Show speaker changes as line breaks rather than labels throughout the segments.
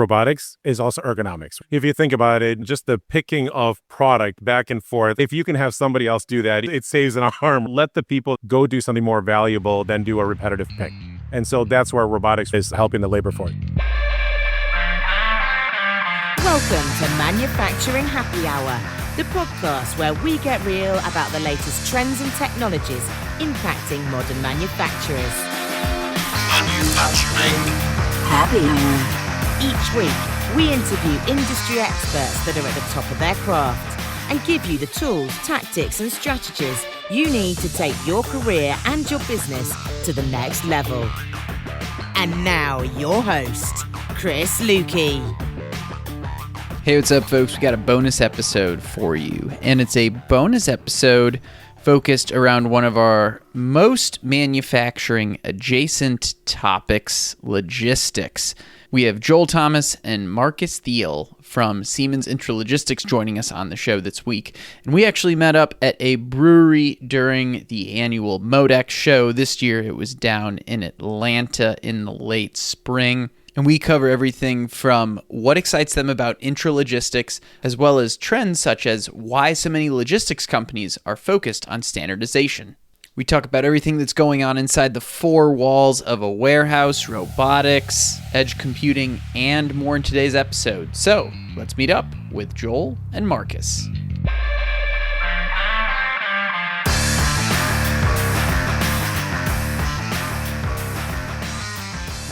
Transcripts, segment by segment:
robotics is also ergonomics. If you think about it, just the picking of product back and forth, if you can have somebody else do that, it saves an arm. Let the people go do something more valuable than do a repetitive pick. And so that's where robotics is helping the labor force.
Welcome to Manufacturing Happy Hour, the podcast where we get real about the latest trends and technologies impacting modern manufacturers.
Manufacturing Happy Hour.
Each week, we interview industry experts that are at the top of their craft and give you the tools, tactics, and strategies you need to take your career and your business to the next level. And now, your host, Chris Lukey.
Hey, what's up, folks? We got a bonus episode for you, and it's a bonus episode focused around one of our most manufacturing adjacent topics, logistics. We have Joel Thomas and Markus Thiel from Siemens Intralogistics joining us on the show this week. And we actually met up at a brewery during the annual Modex show. This year it was down in Atlanta in the late spring. And we cover everything from what excites them about intralogistics, as well as trends such as why so many logistics companies are focused on standardization. We talk about everything that's going on inside the four walls of a warehouse, robotics, edge computing, and more in today's episode. So let's meet up with Joel and Markus.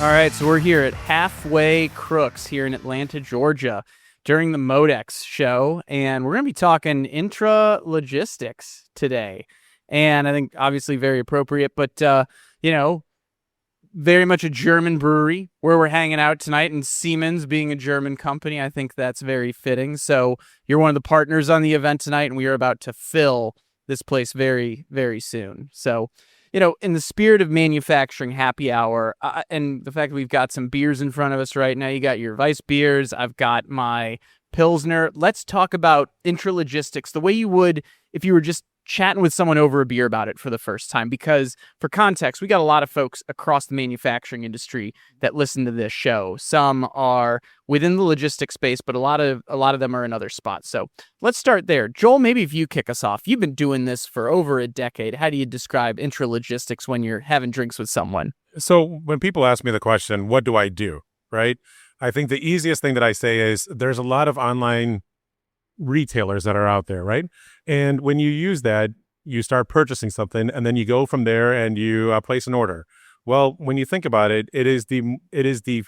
All right, so we're here at Halfway Crooks here in Atlanta, Georgia, during the Modex show, and we're going to be talking intralogistics today. And I think obviously very appropriate, but, very much a German brewery where we're hanging out tonight, and Siemens being a German company, I think that's very fitting. So you're one of the partners on the event tonight, and we are about to fill this place very, very soon. So, in the spirit of manufacturing happy hour, and the fact that we've got some beers in front of us right now, you got your Weiss beers, I've got my Pilsner. Let's talk about intralogistics the way you would if you were just chatting with someone over a beer about it for the first time. Because for context, we got a lot of folks across the manufacturing industry that listen to this show. Some are within the logistics space, but a lot of them are in other spots. So let's start there. Joel, maybe if you kick us off. You've been doing this for over a decade. How do you describe intralogistics when you're having drinks with someone?
So when people ask me the question, what do I do, right? I think the easiest thing that I say is there's a lot of online retailers that are out there, right? And when you use that, you start purchasing something, and then you go from there and you place an order. Well, when you think about it, it is the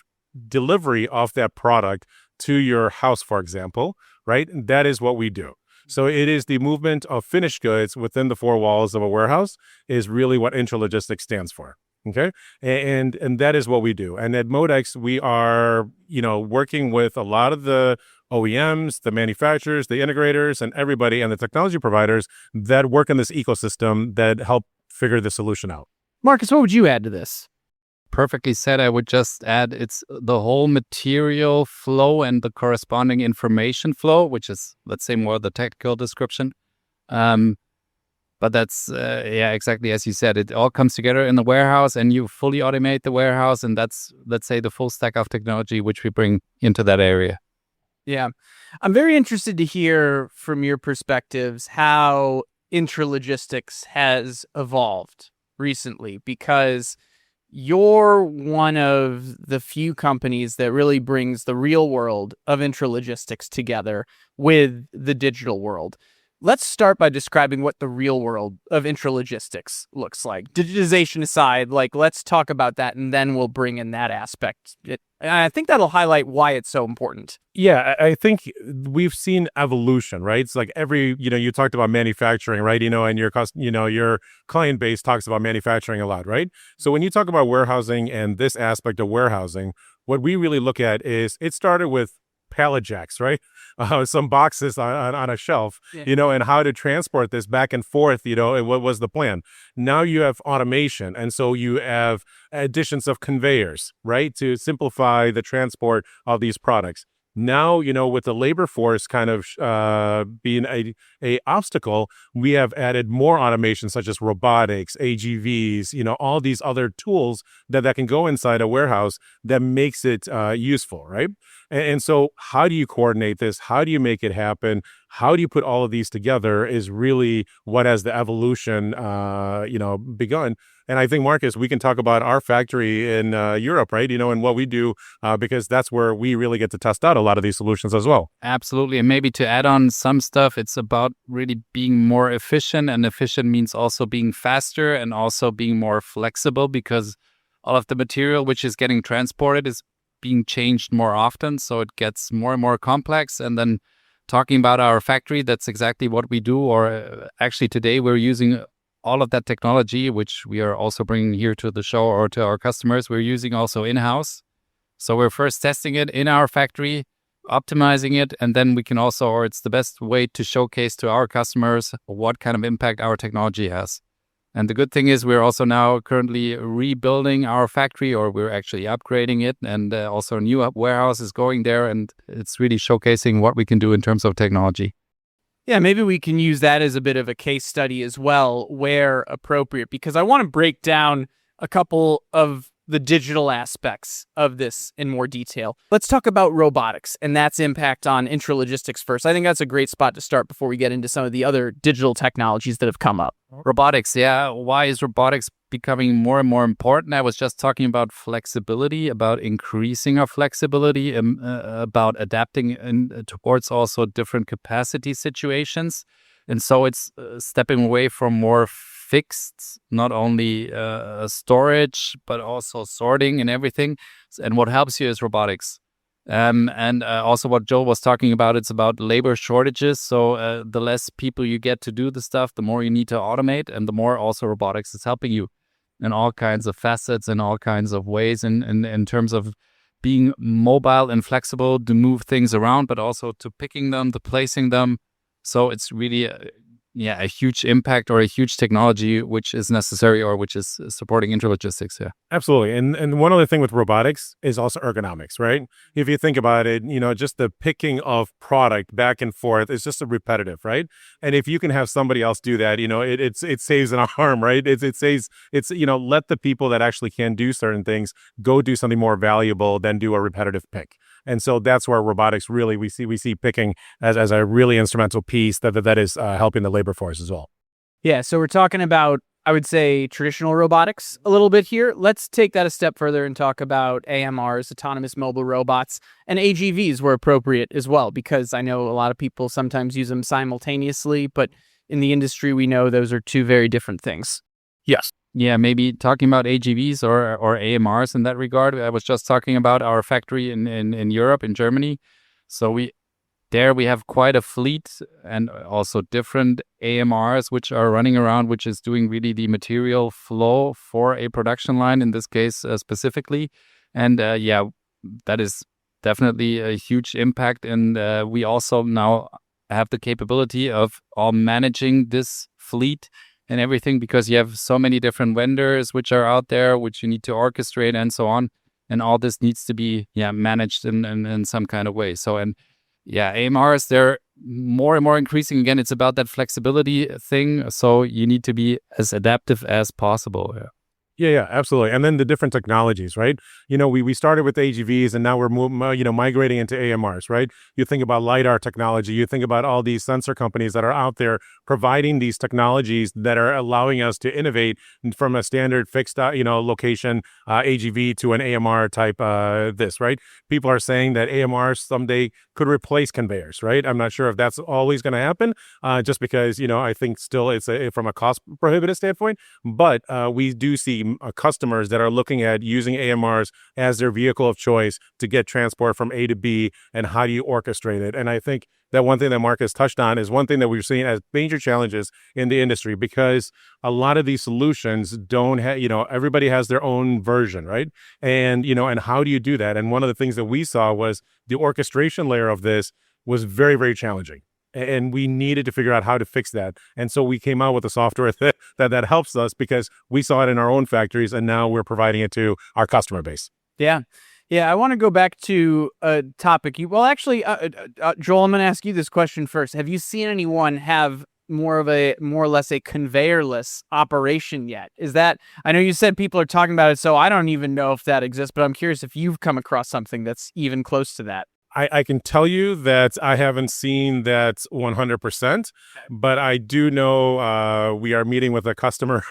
delivery of that product to your house, for example, right? That is what we do. So it is the movement of finished goods within the four walls of a warehouse is really what intralogistics stands for. Okay. And that is what we do. And at Modex, we are, working with a lot of the OEMs, the manufacturers, the integrators, and everybody, and the technology providers that work in this ecosystem that help figure the solution out.
Markus, what would you add to this?
Perfectly said. I would just add it's the whole material flow and the corresponding information flow, which is, let's say, more the technical description. But that's, exactly as you said, it all comes together in the warehouse and you fully automate the warehouse. And that's, let's say, the full stack of technology which we bring into that area.
Yeah. I'm very interested to hear from your perspectives how intralogistics has evolved recently, because you're one of the few companies that really brings the real world of intralogistics together with the digital world. Let's start by describing what the real world of intralogistics looks like. Digitization aside, let's talk about that, and then we'll bring in that aspect. I think that'll highlight why it's so important.
Yeah, I think we've seen evolution, right? It's like you talked about manufacturing, right? And your client base talks about manufacturing a lot, right? So when you talk about warehousing and this aspect of warehousing, what we really look at is it started with pallet jacks, right? Some boxes on a shelf, and how to transport this back and forth, and what was the plan. Now you have automation. And so you have additions of conveyors, right? To simplify the transport of these products. Now, with the labor force kind of being a obstacle, we have added more automation such as robotics, AGVs, all these other tools that can go inside a warehouse that makes it useful, right? And so how do you coordinate this? How do you make it happen? How do you put all of these together is really what has the evolution, begun. And I think, Marcus, we can talk about our factory in Europe, right? And what we do, because that's where we really get to test out a lot of these solutions as well.
Absolutely. And maybe to add on some stuff, it's about really being more efficient. And efficient means also being faster and also being more flexible, because all of the material which is getting transported is being changed more often. So it gets more and more complex. And then talking about our factory, that's exactly what we do. Or actually today we're using all of that technology, which we are also bringing here to the show or to our customers, we're using also in-house. So we're first testing it in our factory, optimizing it, and then we can also, or it's the best way to showcase to our customers what kind of impact our technology has. And the good thing is we're also now currently rebuilding our factory, or we're actually upgrading it, and also a new warehouse is going there, and it's really showcasing what we can do in terms of technology.
Yeah, maybe we can use that as a bit of a case study as well, where appropriate, because I want to break down a couple of the digital aspects of this in more detail. Let's talk about robotics and that's impact on intralogistics first. I think that's a great spot to start before we get into some of the other digital technologies that have come up.
Robotics, yeah. Why is robotics becoming more and more important? I was just talking about flexibility, about increasing our flexibility, about adapting towards also different capacity situations. And so it's stepping away from more fixed, not only storage, but also sorting and everything. And what helps you is robotics. And also what Joel was talking about, it's about labor shortages. So the less people you get to do the stuff, the more you need to automate, and the more also robotics is helping you in all kinds of facets and all kinds of ways in terms of being mobile and flexible to move things around, but also to picking them, to placing them. So it's really a huge impact or a huge technology which is necessary or which is supporting intralogistics. Yeah,
absolutely. And one other thing with robotics is also ergonomics, right? If you think about it, just the picking of product back and forth is just a repetitive, right? And if you can have somebody else do that, it saves an arm, right? It saves, let the people that actually can do certain things go do something more valuable than do a repetitive pick. And so that's where robotics really, we see picking as a really instrumental piece that is helping the labor force as well.
Yeah, so we're talking about, I would say, traditional robotics a little bit here. Let's take that a step further and talk about AMRs, autonomous mobile robots, and AGVs were appropriate as well, because I know a lot of people sometimes use them simultaneously, but in the industry, we know those are two very different things.
Yes.
Yeah, maybe talking about AGVs or AMRs in that regard. I was just talking about our factory in Europe, in Germany. So we have quite a fleet and also different AMRs which are running around, which is doing really the material flow for a production line, in this case specifically. And that is definitely a huge impact. And we also now have the capability of all managing this fleet and everything, because you have so many different vendors which are out there, which you need to orchestrate and so on. And all this needs to be managed in some kind of way. So, AMRs, they're more and more increasing. Again, it's about that flexibility thing. So you need to be as adaptive as possible.
Yeah, absolutely. And then the different technologies, right? We started with AGVs and now we're migrating into AMRs, right? You think about LiDAR technology, you think about all these sensor companies that are out there providing these technologies that are allowing us to innovate from a standard fixed, location AGV to an AMR type this, right? People are saying that AMRs someday could replace conveyors, right? I'm not sure if that's always going to happen, just because, I think still it's from a cost prohibitive standpoint, but we do see customers that are looking at using AMRs as their vehicle of choice to get transport from A to B, and how do you orchestrate it? And I think that one thing that Marcus touched on is one thing that we're seeing as major challenges in the industry, because a lot of these solutions don't have, everybody has their own version, right? And, and how do you do that? And one of the things that we saw was the orchestration layer of this was very, very challenging. And we needed to figure out how to fix that. And so we came out with a software that helps us, because we saw it in our own factories and now we're providing it to our customer base.
Yeah. I want to go back to a topic. Joel, I'm going to ask you this question first. Have you seen anyone have more or less a conveyorless operation yet? I know you said people are talking about it, so I don't even know if that exists, but I'm curious if you've come across something that's even close to that.
I can tell you that I haven't seen that 100%, but I do know we are meeting with a customer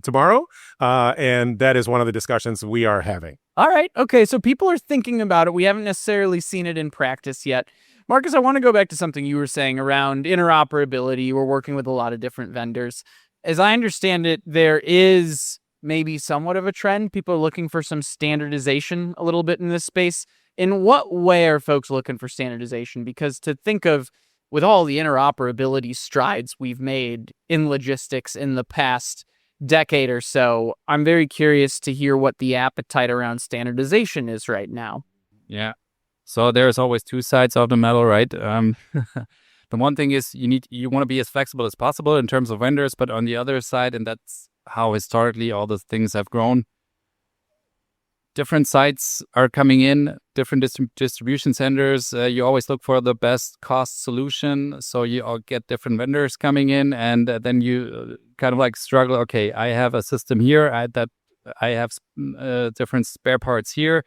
tomorrow, and that is one of the discussions we are having.
All right. Okay. So people are thinking about it. We haven't necessarily seen it in practice yet. Markus, I want to go back to something you were saying around interoperability. We're working with a lot of different vendors. As I understand it, there is maybe somewhat of a trend. People are looking for some standardization a little bit in this space. In what way are folks looking for standardization? Because to think of, with all the interoperability strides we've made in logistics in the past decade or so, I'm very curious to hear what the appetite around standardization is right now.
Yeah. So there's always two sides of the medal, right? The one thing is you want to be as flexible as possible in terms of vendors, but on the other side, and that's how historically all the things have grown, different sites are coming in, different distribution centers. You always look for the best cost solution. So you all get different vendors coming in, and then you kind of like struggle. Okay, I have a system here. I have different spare parts here,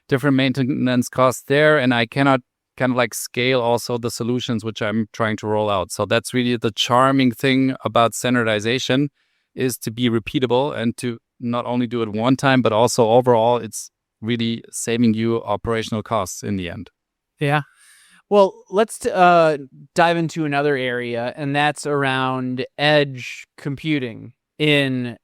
different maintenance costs there, and I cannot kind of like scale also the solutions which I'm trying to roll out. So that's really the charming thing about standardization, is to be repeatable and to not only do it one time, but also overall, it's really saving you operational costs in the end.
Yeah. Well, let's dive into another area, and that's around edge computing in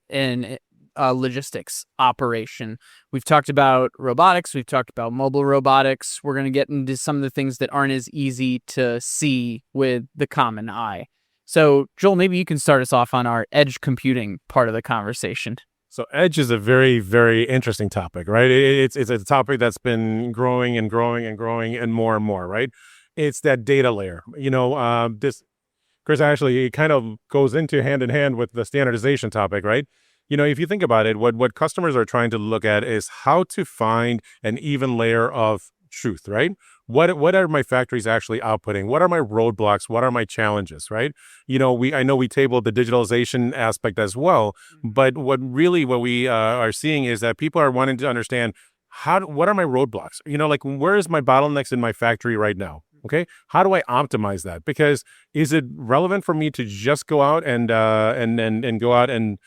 logistics operation. We've talked about robotics. We've talked about mobile robotics. We're going to get into some of the things that aren't as easy to see with the common eye. So, Joel, maybe you can start us off on our edge computing part of the conversation.
So edge is a very, very interesting topic, right? It's a topic that's been growing and growing and growing and more, right? It's that data layer. This, Chris, actually, it kind of goes into hand in hand with the standardization topic, right? If you think about it, what customers are trying to look at is how to find an even layer of truth, right? What are my factories actually outputting? What are my roadblocks? What are my challenges, right? I know we tabled the digitalization aspect as well, but what we are seeing is that people are wanting to understand what are my roadblocks? Where is my bottlenecks in my factory right now? Okay, how do I optimize that? Because is it relevant for me to just go out and go out and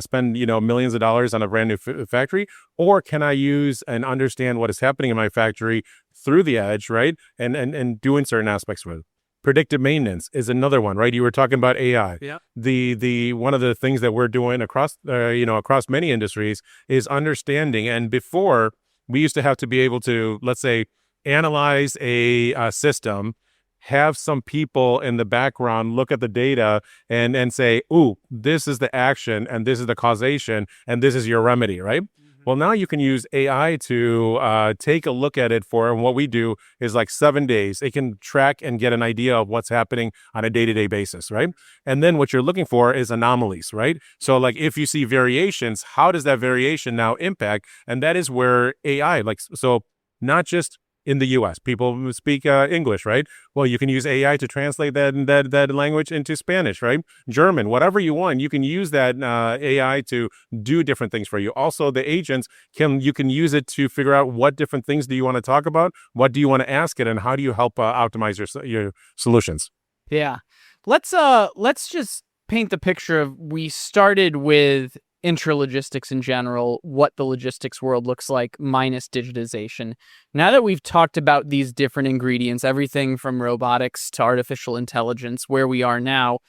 spend millions of dollars on a brand new factory, or can I use and understand what is happening in my factory through the edge, right? And doing certain aspects with it. Predictive maintenance is another one, right? You were talking about AI.
Yeah.
The one of the things that we're doing across many industries is understanding. And before, we used to have to be able to, let's say, analyze a system, have some people in the background look at the data and say, ooh, this is the action and this is the causation and this is your remedy, right? Mm-hmm. Well, now you can use AI to take a look at it and what we do is like 7 days. It can track and get an idea of what's happening on a day-to-day basis, right? And then what you're looking for is anomalies, right? So like if you see variations, how does that variation now impact? And that is where AI, so not just in the U.S. people who speak English, right? Well, you can use AI to translate that language into Spanish, right? German, whatever you want. You can use that AI to do different things for you. Also, the agents you can use it to figure out what different things do you want to talk about, what do you want to ask it, and how do you help optimize your solutions.
Yeah, let's just paint the picture of, we started with intralogistics in general, what the logistics world looks like minus digitization. Now that we've talked about these different ingredients, everything from robotics to artificial intelligence, where we are now,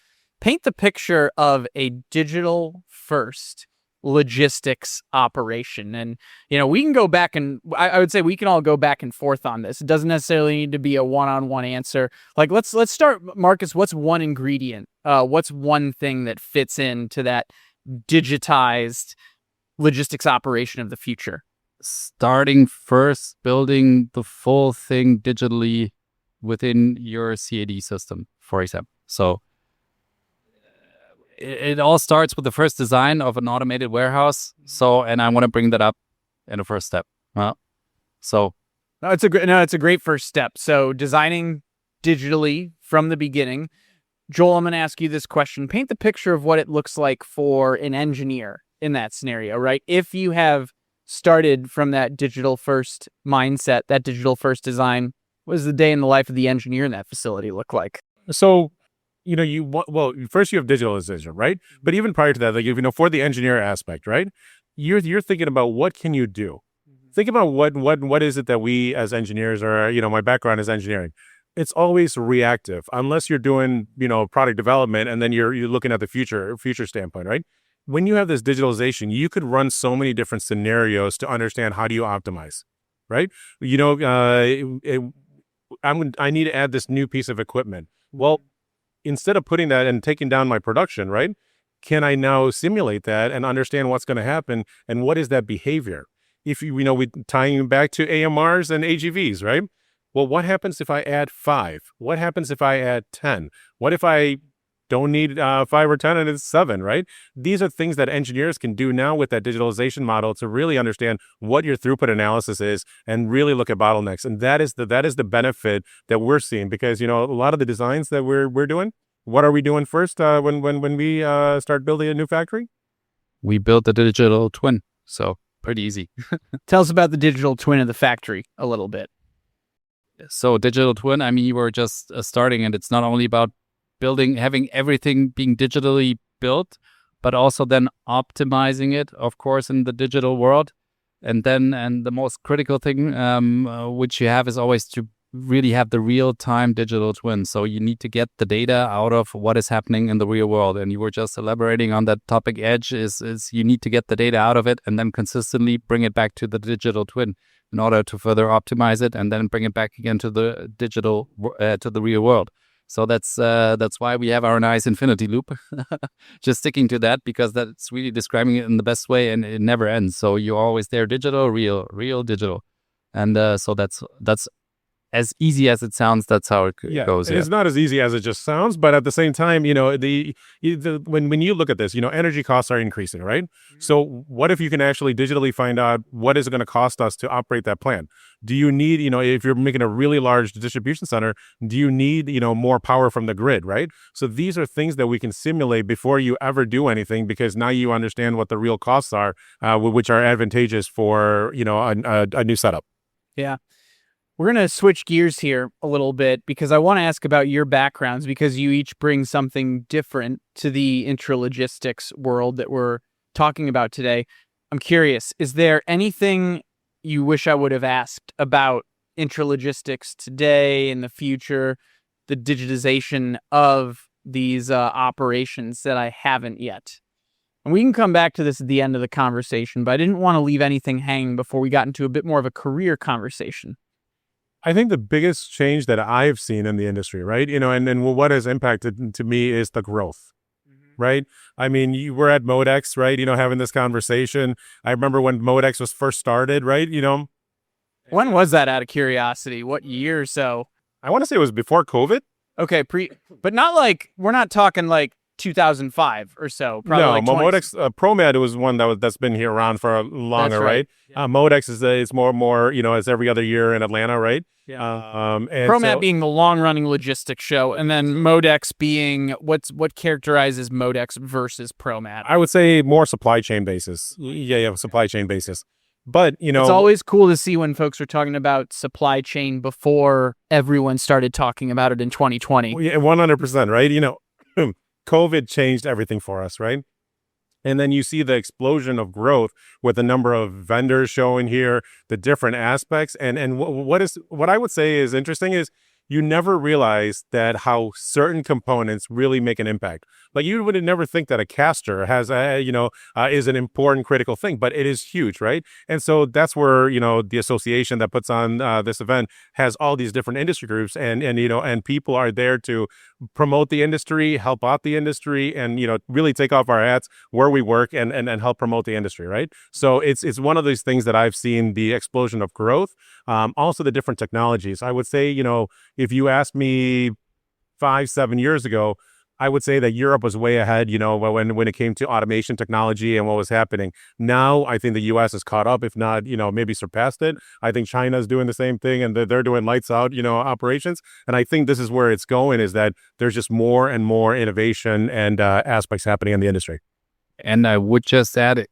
paint the picture of a digital first logistics operation. And, we can go back and I would say we can all go back and forth on this. It doesn't necessarily need to be a one-on-one answer. Like, let's start, Markus, what's one ingredient? What's one thing that fits into that digitized logistics operation of the future?
Starting first, building the full thing digitally within your CAD system, for example. So it all starts with the first design of an automated warehouse. And I want to bring that up in the first step.
It's a great first step. So designing digitally from the beginning. Joel, I'm going to ask you this question. Paint the picture of what it looks like for an engineer in that scenario, right? If you have started from that digital first mindset, that digital first design, what does the day in the life of the engineer in that facility look like?
So, first you have digitalization, right? But even prior to that, like, for the engineer aspect, right? You're thinking about what can you do? Think about what is it that we as engineers are, my background is engineering. It's always reactive unless you're doing, product development and then you're looking at the future standpoint, right? When you have this digitalization, you could run so many different scenarios to understand how do you optimize, right? I need to add this new piece of equipment. Well, instead of putting that and taking down my production, right? Can I now simulate that and understand what's going to happen and what is that behavior? If we tying back to AMRs and AGVs, right? Well, what happens if I add 5? What happens if I add 10? What if I don't need 5 or 10 and it's 7, right? These are things that engineers can do now with that digitalization model to really understand what your throughput analysis is and really look at bottlenecks. And that is the benefit that we're seeing because, a lot of the designs that we're doing, what are we doing first when we start building a new factory?
We built a digital twin, so pretty easy.
Tell us about the digital twin of the factory a little bit.
So digital twin, I mean, you were just starting, and it's not only about having everything being digitally built, but also then optimizing it, of course, in the digital world. And the most critical thing, which you have is always to really have the real-time digital twin. So you need to get the data out of what is happening in the real world. And you were just elaborating on that topic edge is you need to get the data out of it and then consistently bring it back to the digital twin in order to further optimize it and then bring it back again to the digital, to the real world. So that's why we have our nice infinity loop, just sticking to that because that's really describing it in the best way and it never ends. So you're always there, digital, real, digital. And so that's as easy as it sounds, that's how it goes.
It's not as easy as it just sounds, but at the same time, when you look at this, energy costs are increasing, right? Mm-hmm. So what if you can actually digitally find out what is it going to cost us to operate that plant? Do you need, if you're making a really large distribution center, do you need, more power from the grid, right? So these are things that we can simulate before you ever do anything because now you understand what the real costs are, which are advantageous for, a new setup.
Yeah. We're going to switch gears here a little bit because I want to ask about your backgrounds because you each bring something different to the intralogistics world that we're talking about today. I'm curious, is there anything you wish I would have asked about intralogistics today, in the future, the digitization of these operations that I haven't yet? And we can come back to this at the end of the conversation, but I didn't want to leave anything hanging before we got into a bit more of a career conversation.
I think the biggest change that I've seen in the industry, right, and what has impacted to me is the growth, right? I mean, you were at Modex, right, having this conversation. I remember when Modex was first started, right,
When was that, out of curiosity? What year or so?
I want to say it was before COVID.
Okay, but not like, we're not talking like 2005 or so. Probably
no, Modex ProMed was one that's been here around for longer, right? Yeah. Modex is more it's every other year in Atlanta, right?
Yeah. And ProMed being the long-running logistics show, and then Modex being what characterizes Modex versus ProMed.
I would say more supply chain basis. Yeah, supply chain basis. But
it's always cool to see when folks are talking about supply chain before everyone started talking about it in 2020.
Yeah, 100%, right? COVID changed everything for us, right? And then you see the explosion of growth with the number of vendors showing here, the different aspects. And what I would say is interesting is you never realize that how certain components really make an impact. Like you would never think that a caster has is an important critical thing, but it is huge, right? And so that's where the association that puts on this event has all these different industry groups, and people are there to promote the industry, help out the industry, and really take off our hats where we work and help promote the industry, right? So it's one of these things that I've seen the explosion of growth, also the different technologies. I would say if you asked me 5-7 years ago, I would say that Europe was way ahead, when it came to automation technology and what was happening. Now, I think the U.S. has caught up, if not, maybe surpassed it. I think China is doing the same thing, and they're doing lights out, operations. And I think this is where it's going, is that there's just more and more innovation and aspects happening in the industry.
And I would just add,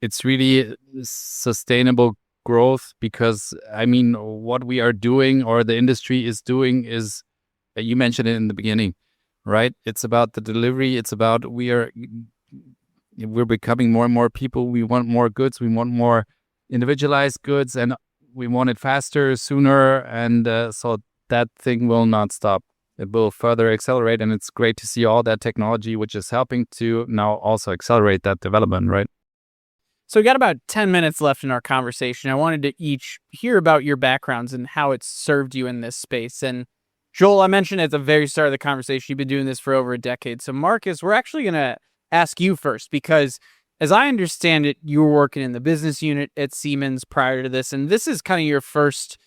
it's really sustainable growth, because I mean, what we are doing or the industry is doing is, you mentioned it in the beginning, right? It's about the delivery. It's about we're becoming more and more people. We want more goods. We want more individualized goods, and we want it faster, sooner, and so that thing will not stop. It will further accelerate, and it's great to see all that technology, which is helping to now also accelerate that development, right?
So we got about 10 minutes left in our conversation. I wanted to each hear about your backgrounds and how it's served you in this space. And Joel, I mentioned at the very start of the conversation, you've been doing this for over a decade. So Markus, we're actually going to ask you first, because as I understand it, you were working in the business unit at Siemens prior to this, and this is kind of your first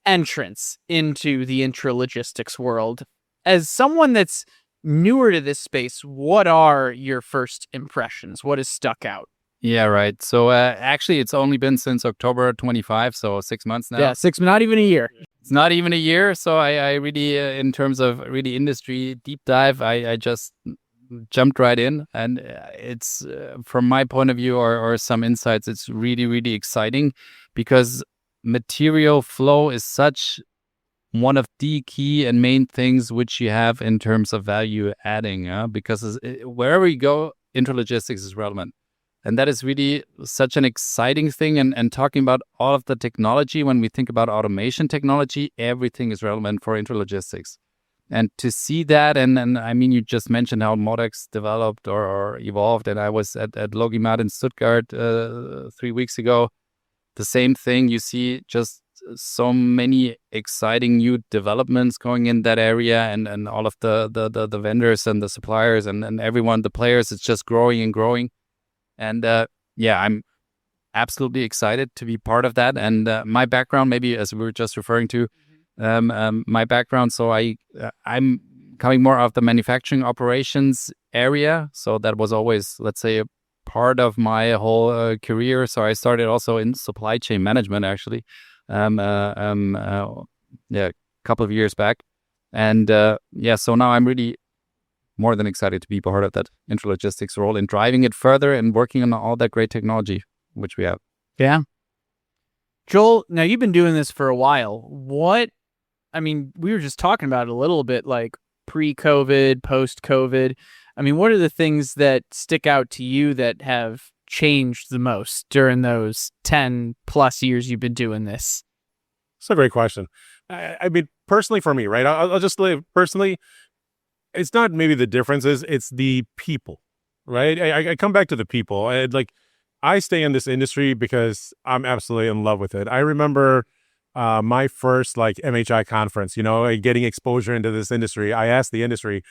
entrance into the intralogistics world. As someone that's newer to this space, what are your first impressions? What has stuck out?
Yeah, right. So actually, it's only been since October 25, so 6 months now.
Yeah, not even a year.
It's not even a year. So I really, in terms of really industry deep dive, I just jumped right in. And it's, from my point of view or some insights, it's really, really exciting, because material flow is such one of the key and main things which you have in terms of value adding, because wherever you go, intralogistics is relevant. And that is really such an exciting thing. And talking about all of the technology, when we think about automation technology, everything is relevant for intralogistics. And to see that, and I mean, you just mentioned how Modex developed or evolved, and I was at Logimat in Stuttgart 3 weeks ago. The same thing, you see just so many exciting new developments going in that area, and all of the vendors and the suppliers and everyone, the players, it's just growing and growing. And I'm absolutely excited to be part of that. And my background, maybe as we were just referring to, my background, so I'm coming more of the manufacturing operations area. So that was always, let's say, a part of my whole career. So I started also in supply chain management, actually, a couple of years back. And so now I'm really more than excited to be part of that intralogistics role and driving it further and working on all that great technology which we have.
Yeah. Joel, now you've been doing this for a while. We were just talking about it a little bit, like pre-COVID, post-COVID. I mean, what are the things that stick out to you that have changed the most during those 10 plus years you've been doing this?
It's a great question. I mean, personally for me, right? I'll just live personally. It's not maybe the differences, it's the people, right? I come back to the people. I stay in this industry because I'm absolutely in love with it. I remember my first MHI conference, getting exposure into this industry. I asked the industry,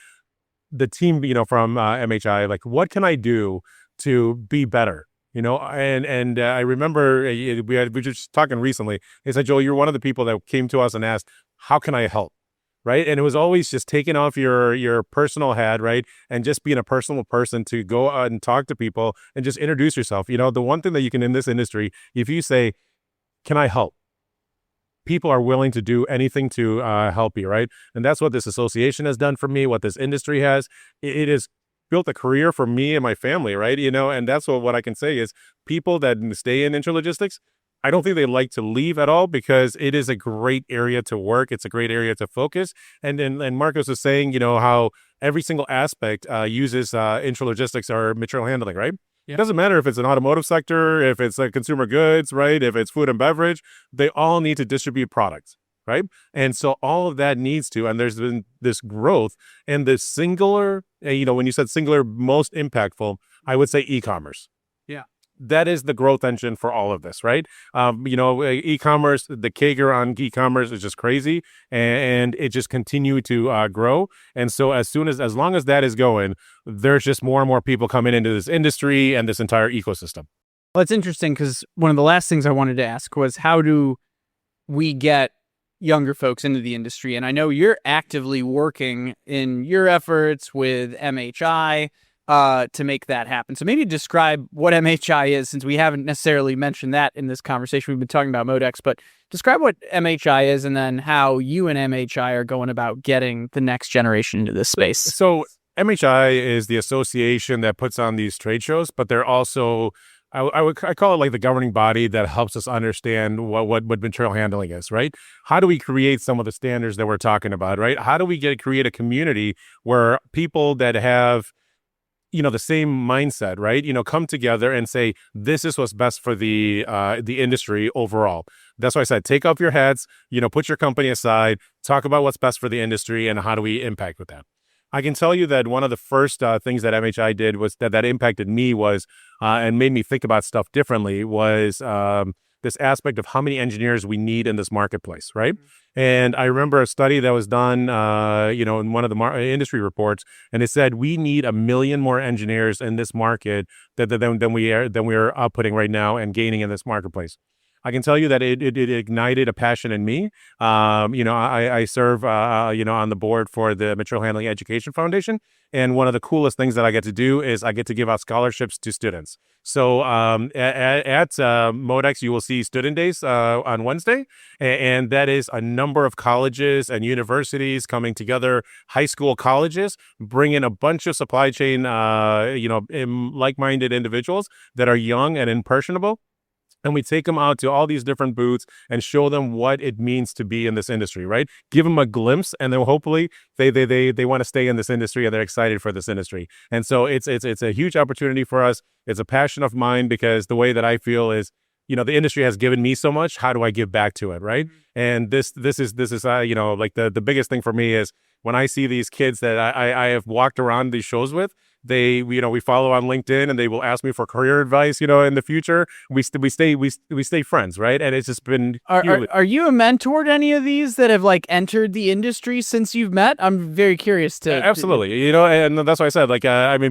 the team, from MHI, what can I do to be better? And I remember we were just talking recently. They said, Joel, you're one of the people that came to us and asked, how can I help? Right. And it was always just taking off your personal hat, right? And just being a personal person to go out and talk to people and just introduce yourself. The one thing that you can in this industry, if you say, can I help? People are willing to do anything to help you, right? And that's what this association has done for me, what this industry has. It has built a career for me and my family, right? And that's what I can say is people that stay in intralogistics, I don't think they like to leave at all, because it is a great area to work. It's a great area to focus. And Markus was saying, how every single aspect uses intralogistics or material handling, right? Yeah. It doesn't matter if it's an automotive sector, if it's consumer goods, right? If it's food and beverage, they all need to distribute products, right? And so all of that needs to, and there's been this growth, and the singular, when you said singular, most impactful, I would say e-commerce. That is the growth engine for all of this, right? E-commerce, the CAGR on e-commerce is just crazy, and it just continued to grow. And so as long as that is going, there's just more and more people coming into this industry and this entire ecosystem.
Well, it's interesting because one of the last things I wanted to ask was, how do we get younger folks into the industry? And I know you're actively working in your efforts with MHI to make that happen. So maybe describe what MHI is, since we haven't necessarily mentioned that in this conversation. We've been talking about Modex, but describe what MHI is, and then how you and MHI are going about getting the next generation into this space.
So MHI is the association that puts on these trade shows, but they're also I call it like the governing body that helps us understand what material handling is, right? How do we create some of the standards that we're talking about, right? How do we create a community where people that have the same mindset, right? Come together and say, this is what's best for the industry overall. That's why I said, take off your hats, put your company aside, talk about what's best for the industry and how do we impact with that. I can tell you that one of the first things that MHI did was that impacted me was, and made me think about stuff differently was this aspect of how many engineers we need in this marketplace, right? And I remember a study that was done, in one of the industry reports, and it said we need 1 million more engineers in this market than we are outputting right now and gaining in this marketplace. I can tell you that it ignited a passion in me. I serve, on the board for the Material Handling Education Foundation. And one of the coolest things that I get to do is I get to give out scholarships to students. So at Modex, you will see Student Days on Wednesday. And that is a number of colleges and universities coming together, high school colleges, bring in a bunch of supply chain, like-minded individuals that are young and impressionable. And we take them out to all these different booths and show them what it means to be in this industry, right? Give them a glimpse, and then hopefully they want to stay in this industry and they're excited for this industry. And so it's a huge opportunity for us. It's a passion of mine because the way that I feel is, the industry has given me so much. How do I give back to it, right? And this is like the biggest thing for me is when I see these kids that I have walked around these shows with. We follow on LinkedIn and they will ask me for career advice, in the future. We stay friends, right? And it's just been.
Are you a mentor to any of these that have like entered the industry since you've met? I'm very curious to.
Absolutely. And that's why I said,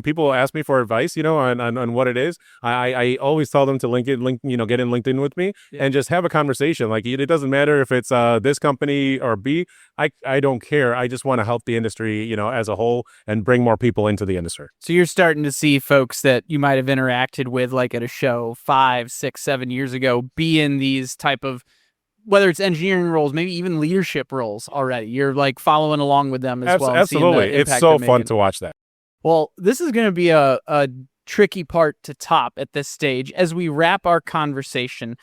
people ask me for advice, on what it is. I always tell them to get in LinkedIn with me and just have a conversation. Like, it doesn't matter if it's this company or B. I don't care. I just want to help the industry, as a whole and bring more people into the industry.
So you're starting to see folks that you might have interacted with like at a show 5, 6, 7 years ago be in these type of, whether it's engineering roles, maybe even leadership roles already. You're like following along with them as well.
Absolutely. It's so fun to watch that.
Well, this is going to be a tricky part to top at this stage. As we wrap our conversation,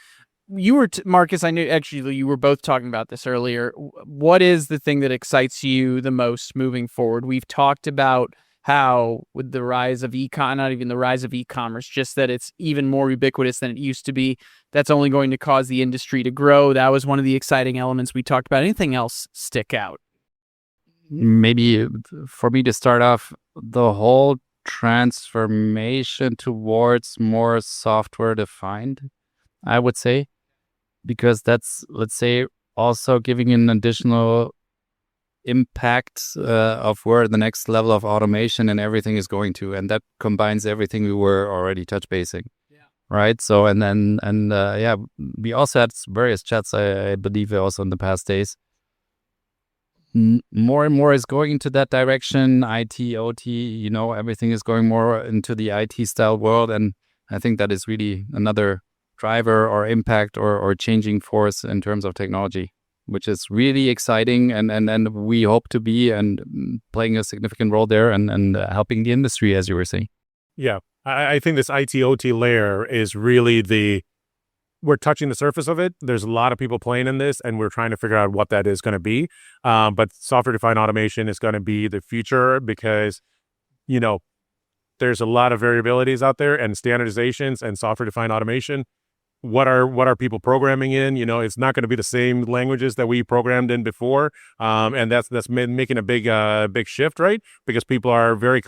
you were, Markus, I knew actually you were both talking about this earlier. What is the thing that excites you the most moving forward? We've talked about how with the rise of not even the rise of e-commerce, just that it's even more ubiquitous than it used to be. That's only going to cause the industry to grow. That was one of the exciting elements we talked about. Anything else stick out?
Maybe for me to start off, the whole transformation towards more software defined, I would say, because that's, let's say, also giving an additional impact of where the next level of automation and everything is going to, and that combines everything we were already touch basing, right? So we also had various chats, I believe, also in the past days. More and more is going into that direction. IT, OT, everything is going more into the IT style world, and I think that is really another driver or impact or changing force in terms of technology, which is really exciting, and we hope to be and playing a significant role there and helping the industry, as you were saying.
Yeah, I think this IT/OT layer is really we're touching the surface of it. There's a lot of people playing in this, and we're trying to figure out what that is going to be. But software-defined automation is going to be the future because, there's a lot of variabilities out there and standardizations and software-defined automation. What are people programming in? It's not going to be the same languages that we programmed in before, and that's making a big shift, right? Because people are very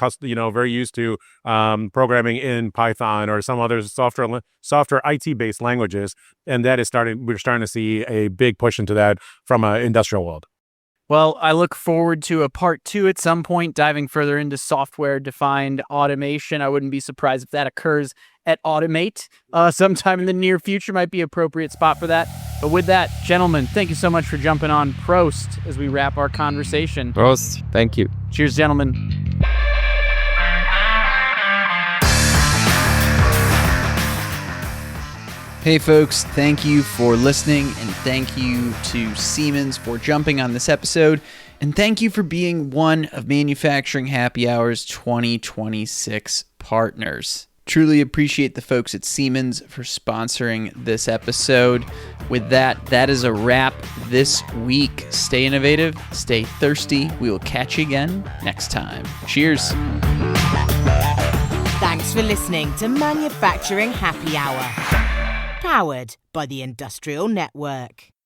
used to programming in Python or some other software IT based languages, and we're starting to see a big push into that from an industrial world.
Well, I look forward to a part 2 at some point, diving further into software-defined automation. I wouldn't be surprised if that occurs at Automate sometime in the near future. Might be an appropriate spot for that. But with that, gentlemen, thank you so much for jumping on. Prost as we wrap our conversation.
Prost. Thank you.
Cheers, gentlemen.
Hey folks, thank you for listening, and thank you to Siemens for jumping on this episode, and thank you for being one of Manufacturing Happy Hour's 2026 partners. Truly appreciate the folks at Siemens for sponsoring this episode. With that, that is a wrap this week. Stay innovative, stay thirsty. We will catch you again next time. Cheers.
Thanks for listening to Manufacturing Happy Hour, powered by the Industrial Network.